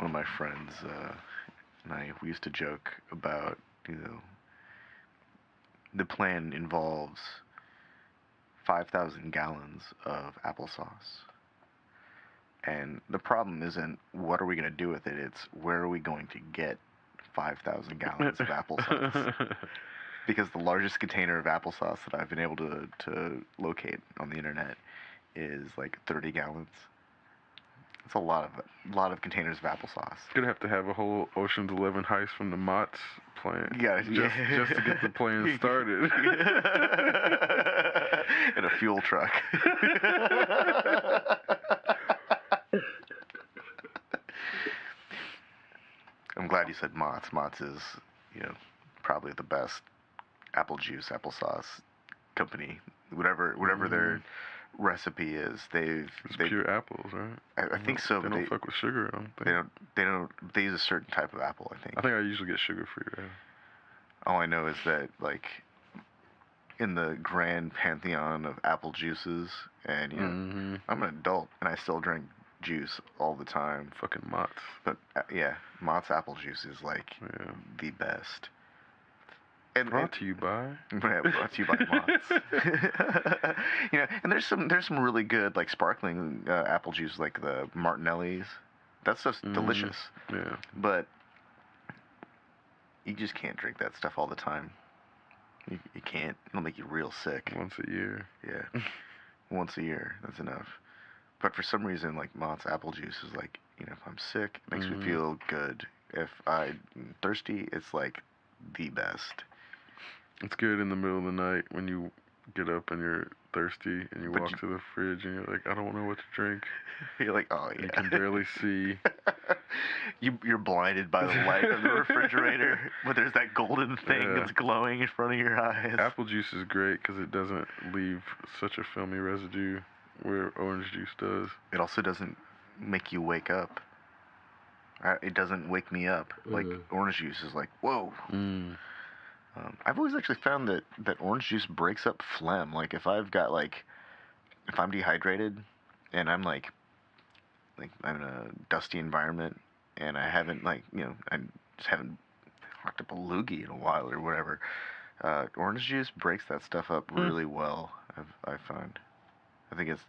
one of my friends and we used to joke about, the plan involves 5,000 gallons of applesauce. And the problem isn't what are we going to do with it, it's where are we going to get 5,000 gallons of applesauce. Because the largest container of applesauce that I've been able to locate on the internet is like 30 gallons. It's a lot of containers of applesauce. You're gonna have a whole Ocean's 11 heist from the Mott's plant. Just to get the plane started. In a fuel truck. I'm glad you said Mott's. Mott's is, probably the best apple juice, applesauce company. Whatever their recipe is, it's pure apples, right? I think so. They don't fuck with sugar. I don't think. They use a certain type of apple, I think. I think I usually get sugar free. Right? All I know is that, like, in the grand pantheon of apple juices, and I'm an adult and I still drink juice all the time. Fucking Mott's. But Mott's apple juice is like the best. And brought to you by Mott's. And there's some really good like sparkling apple juice, like the Martinelli's. That stuff's delicious. Yeah. But you just can't drink that stuff all the time. You can't. It'll make you real sick. Once a year. Yeah. Once a year. That's enough. But for some reason, like, Mott's apple juice is like, if I'm sick, it makes me feel good. If I'm thirsty, it's like the best. It's good in the middle of the night when you get up and you're thirsty and you walk to the fridge and you're like, I don't know what to drink. You're like, oh, yeah. You can barely see. You're blinded by the light of the refrigerator, but there's that golden thing that's glowing in front of your eyes. Apple juice is great because it doesn't leave such a filmy residue where orange juice does. It also doesn't make you wake up. It doesn't wake me up. Like, orange juice is like, whoa. I've always actually found that orange juice breaks up phlegm. Like, if I'm dehydrated and I'm like I'm in a dusty environment and I haven't I just haven't hocked up a loogie in a while or whatever, orange juice breaks that stuff up really well. I find. I think it's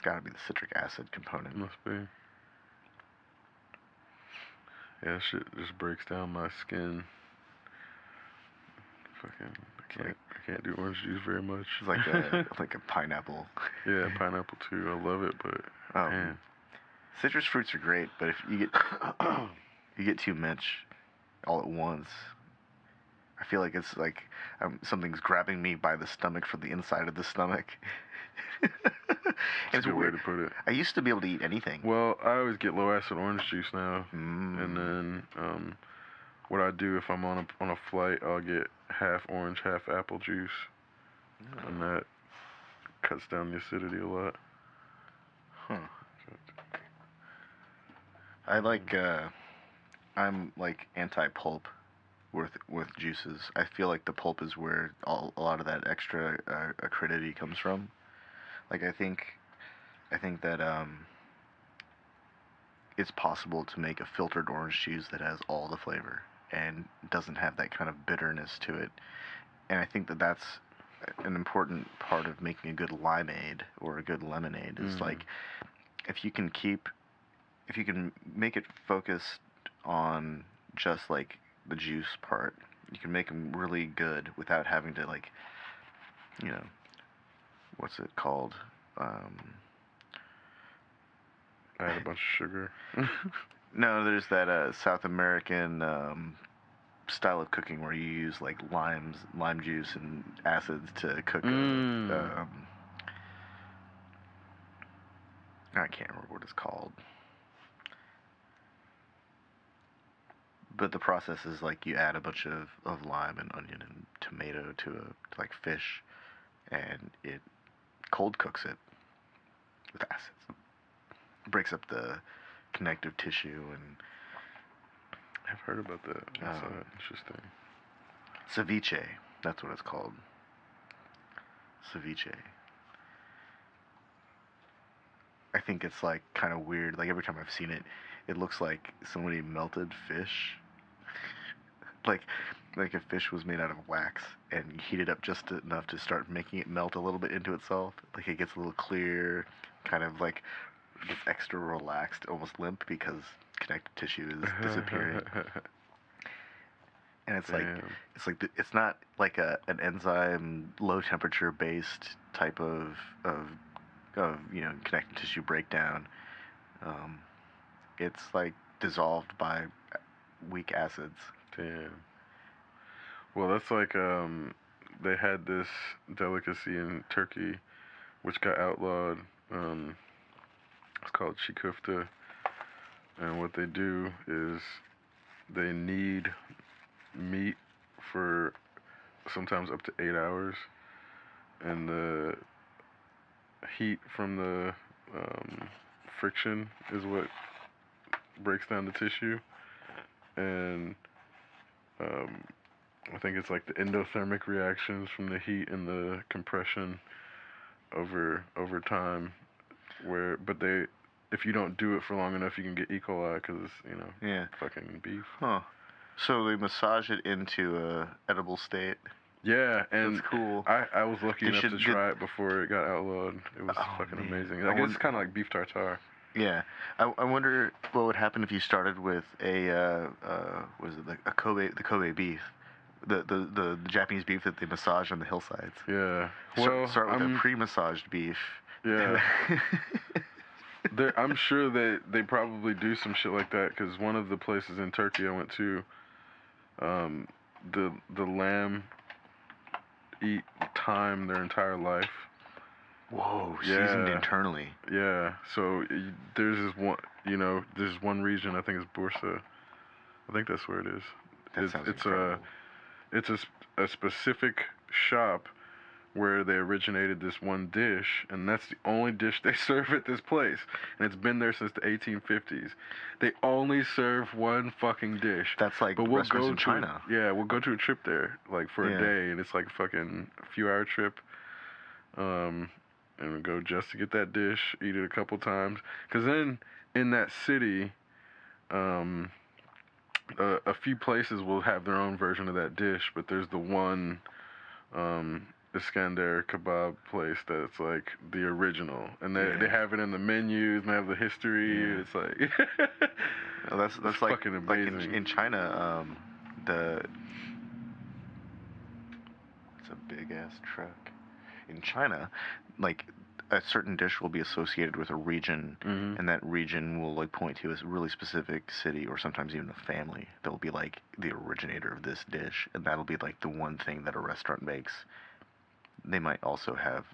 got to be the citric acid component. Must be. Yeah, shit just breaks down my skin. I can't do orange juice very much. It's like a pineapple. Yeah, pineapple too. I love it, but man. Citrus fruits are great, but if you get too much all at once, I feel like it's like something's grabbing me by the stomach from the inside of the stomach. That's a good way to put it. I used to be able to eat anything. Well, I always get low acid orange juice now, and then what I do if I'm on a flight, I'll get half orange, half apple juice, and that cuts down the acidity a lot. I'm like anti-pulp with juices. I feel like the pulp is where a lot of that extra acridity comes from. Like I think that it's possible to make a filtered orange juice that has all the flavor and doesn't have that kind of bitterness to it. And I think that that's an important part of making a good limeade or a good lemonade is like if you can make it focused on just like the juice part, you can make them really good without having to like, what's it called? Add a bunch of sugar. No, there's that South American style of cooking where you use like lime juice and acids to cook. I can't remember what it's called. But the process is like you add a bunch of lime and onion and tomato to like fish, and it cold cooks it with acids. Breaks up the connective tissue and. I've heard about that. That's interesting. Ceviche, that's what it's called. Ceviche. I think it's like kind of weird. Like every time I've seen it, it looks like somebody melted fish. like like if fish was made out of wax and you heat it up just enough to start making it melt a little bit into itself. Like it gets a little clear, kind of like gets extra relaxed, almost limp because connective tissue is disappearing. And Damn. it's not like an enzyme low temperature based type of connective tissue breakdown. Um, it's like dissolved by weak acids. Damn. Well, that's like they had this delicacy in Turkey, which got outlawed. It's called çiğ and what they do is they knead meat for sometimes up to 8 hours, and the heat from the friction is what breaks down the tissue, and I think it's like the endothermic reactions from the heat and the compression over time, but if you don't do it for long enough, you can get E. coli because Yeah. fucking beef. Huh. So they massage it into a edible state. Yeah, and that's cool. I was lucky enough to try it before it got outlawed. It was fucking man. amazing. Like it's kind of like beef tartare. Yeah, I wonder what would happen if you started with a the Kobe beef, the Japanese beef that they massage on the hillsides. Yeah. Well, start with a pre-massaged beef. Yeah. I'm sure that they probably do some shit like that because one of the places in Turkey I went to, the lamb eat thyme their entire life. Whoa, seasoned internally. Yeah, so there's one region, I think it's Bursa. I think that's where it is. It's a specific shop where they originated this one dish, and that's the only dish they serve at this place. And it's been there since the 1850s. They only serve one fucking dish. That's like restaurants in China. We'll go to a trip there, like for a day, and it's like a fucking few-hour trip. And we go just to get that dish, eat it a couple times. Because then, in that city, a few places will have their own version of that dish, but there's the one Iskandar kebab place that's like the original, and they have it in the menus and they have the history. Yeah. It's like that's it's like fucking amazing. Like in China, it's a big ass truck. In China, like a certain dish will be associated with a region, and that region will like point to a really specific city or sometimes even a family that will be like the originator of this dish, and that'll be like the one thing that a restaurant makes. They might also have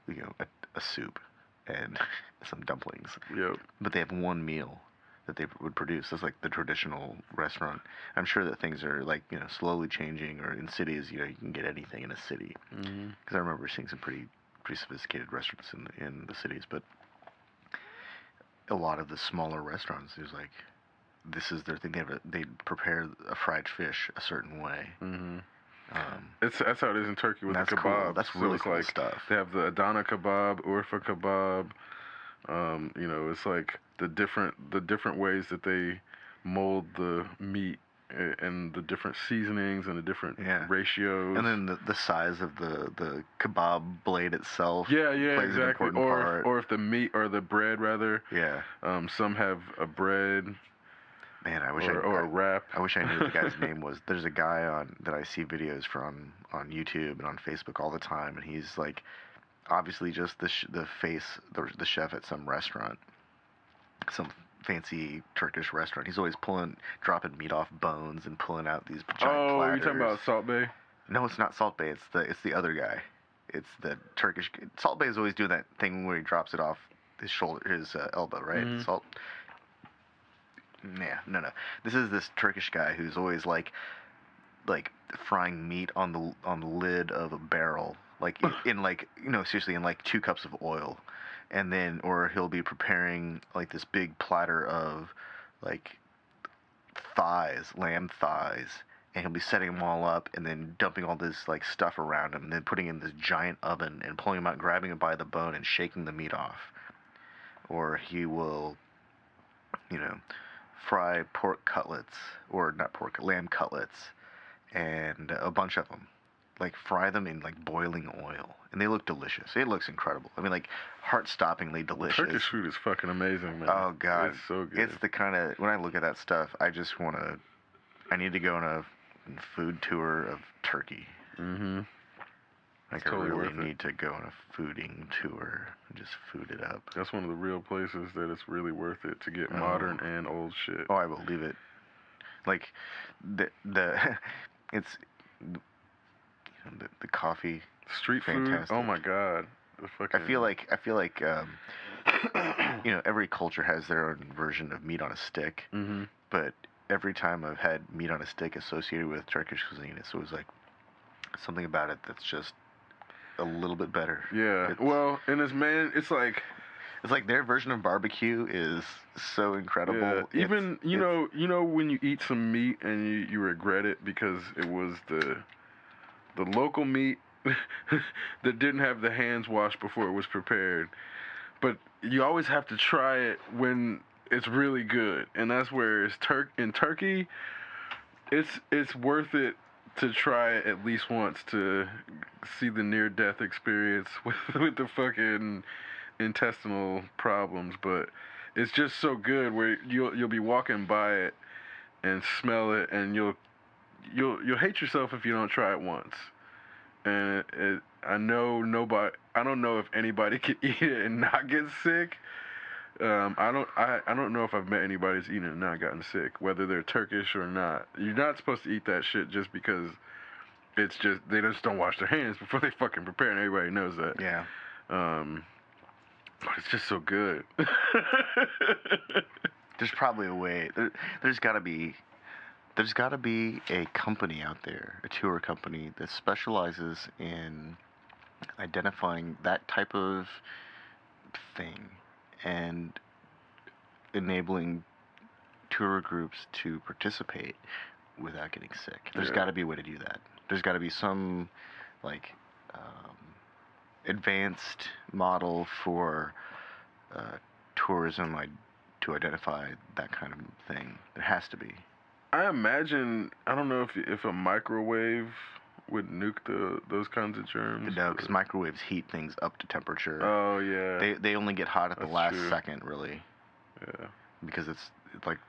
a soup and some dumplings. Yep. But they have one meal that they would produce. That's like the traditional restaurant. I'm sure that things are like slowly changing, or in cities you can get anything in a city. Because I remember seeing some pretty sophisticated restaurants in the cities, but a lot of the smaller restaurants, there's like, this is their thing. They prepare a fried fish a certain way. That's how it is in Turkey with the kebab. Cool. That's really cool stuff. They have the Adana kebab, Urfa kebab. It's like the different ways that they mold the meat and the different seasonings and the different ratios. And then the size of the kebab blade itself. Yeah, plays exactly. An important part. Or if the meat or the bread rather. Yeah. Some have a bread. Man, I wish or a wrap. I wish I knew what the guy's name was. There's a guy that I see videos from on YouTube and on Facebook all the time, and he's like, obviously just the chef at some restaurant, some fancy Turkish restaurant. He's always dropping meat off bones and pulling out these giant platters. You talking about Salt Bay? No, it's not Salt Bay. It's the other guy. It's the Turkish. Salt Bay is always doing that thing where he drops it off his shoulder, his elbow, right? Salt. Yeah, no. This is this Turkish guy who's always like frying meat on the lid of a barrel, like in like seriously in like 2 cups of oil, and then or he'll be preparing like this big platter of like lamb thighs, and he'll be setting them all up and then dumping all this like stuff around him, and then putting in this giant oven and pulling them out, grabbing it by the bone and shaking the meat off. or he will, you know, fry pork cutlets, or not pork, lamb cutlets, and a bunch of them. Like, fry them in, like, boiling oil. And they look delicious. It looks incredible. I mean, like, heart-stoppingly delicious. Turkish food is fucking amazing, man. Oh, God. It's so good. It's the kind of... When I look at that stuff, I just want to... I need to go on a food tour of Turkey. Mm-hmm. Like, totally I really worth it. need to go on a fooding tour and just food it up. That's one of the real places that it's really worth it to get modern and old shit. Oh, I believe it. Like, it's... The coffee, street fantastic. food. Oh my god, the fucking. I feel like you know, every culture has their own version of meat on a stick. Mm-hmm. But every time I've had meat on a stick associated with Turkish cuisine, it's always like something about it that's just a little bit better. Yeah. Well, and it's like their version of barbecue is so incredible. Yeah. Even you know when you eat some meat and you regret it because it was the local meat that didn't have the hands washed before it was prepared. But you always have to try it when it's really good. And that's where in Turkey, it's worth it to try it at least once to see the near-death experience with the fucking intestinal problems. But it's just so good where you'll be walking by it and smell it, and you'll hate yourself if you don't try it once. And I don't know if anybody can eat it and not get sick. I don't know if I've met anybody who's eaten it and not gotten sick, whether they're Turkish or not. You're not supposed to eat that shit just because they just don't wash their hands before they fucking prepare, and everybody knows that. Yeah. But it's just so good. There's probably a way. There's got to be a company out there, a tour company, that specializes in identifying that type of thing and enabling tour groups to participate without getting sick. There's got to be a way to do that. There's got to be some, like, advanced model for tourism to identify that kind of thing. There has to be. I imagine, I don't know if a microwave would nuke those kinds of germs. No, because microwaves heat things up to temperature. Oh, yeah. They only get hot at the last true. second, really. Yeah. Because it's like...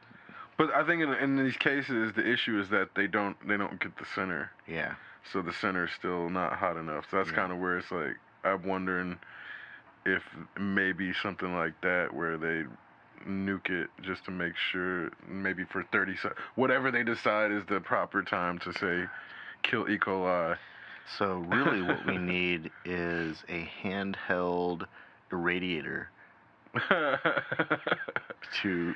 But I think in these cases, the issue is that they don't get the center. Yeah. So the center is still not hot enough. So that's kind of where it's like, I'm wondering if maybe something like that where they nuke it just to make sure, maybe for 30 seconds, whatever they decide is the proper time to say, kill E. coli. So really what we need is a handheld irradiator to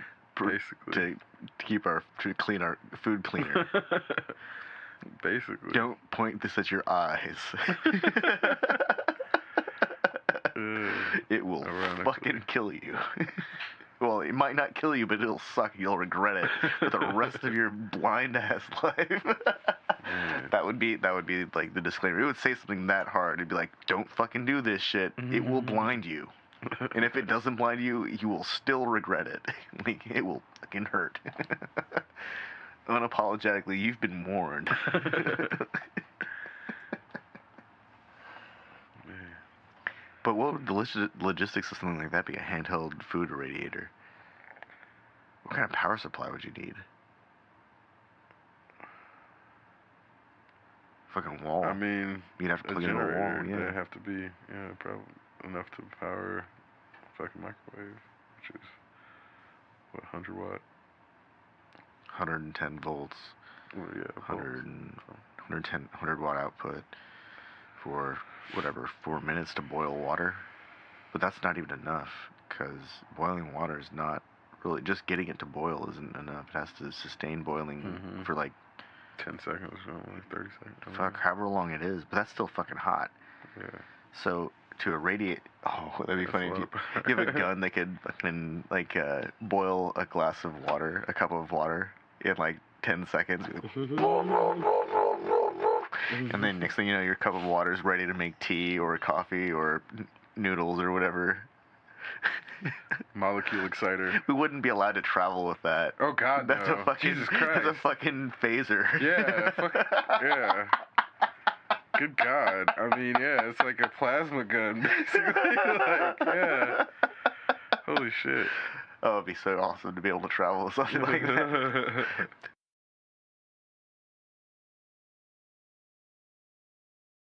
clean our food cleaner. Basically. Don't point this at your eyes. It will fucking kill you. Well, it might not kill you, but it'll suck. You'll regret it for the rest of your blind ass life. That would be like the disclaimer. It would say something that hard. It'd be like, don't fucking do this shit. It will blind you. And if it doesn't blind you, you will still regret it. Like, it will fucking hurt. Unapologetically, you've been warned. But what would the logistics of something like that be? A handheld food irradiator? What kind of power supply would you need? Fucking wall. I mean, you'd have to plug it into a wall. Yeah, it'd have to be probably enough to power a fucking microwave, which is what, 100 watt. 110 volts. Well, yeah, 100 watt output for whatever 4 minutes to boil water. But that's not even enough, because boiling water is not really, just getting it to boil isn't enough. It has to sustain boiling for like 10 seconds or like 30 seconds. Fuck, however long it is, but that's still fucking hot. Yeah. So to irradiate, that'd be funny if you have a gun that could fucking like boil a glass of water, a cup of water in like 10 seconds. And then next thing you know, your cup of water is ready to make tea or coffee or noodles or whatever. Molecule exciter. We wouldn't be allowed to travel with that. Oh God, That's no. a fucking Jesus Christ. That's a fucking phaser. Yeah, yeah. Good God. I mean, yeah, it's like a plasma gun, basically. Like, yeah. Holy shit. Oh, it'd be so awesome to be able to travel with something like that.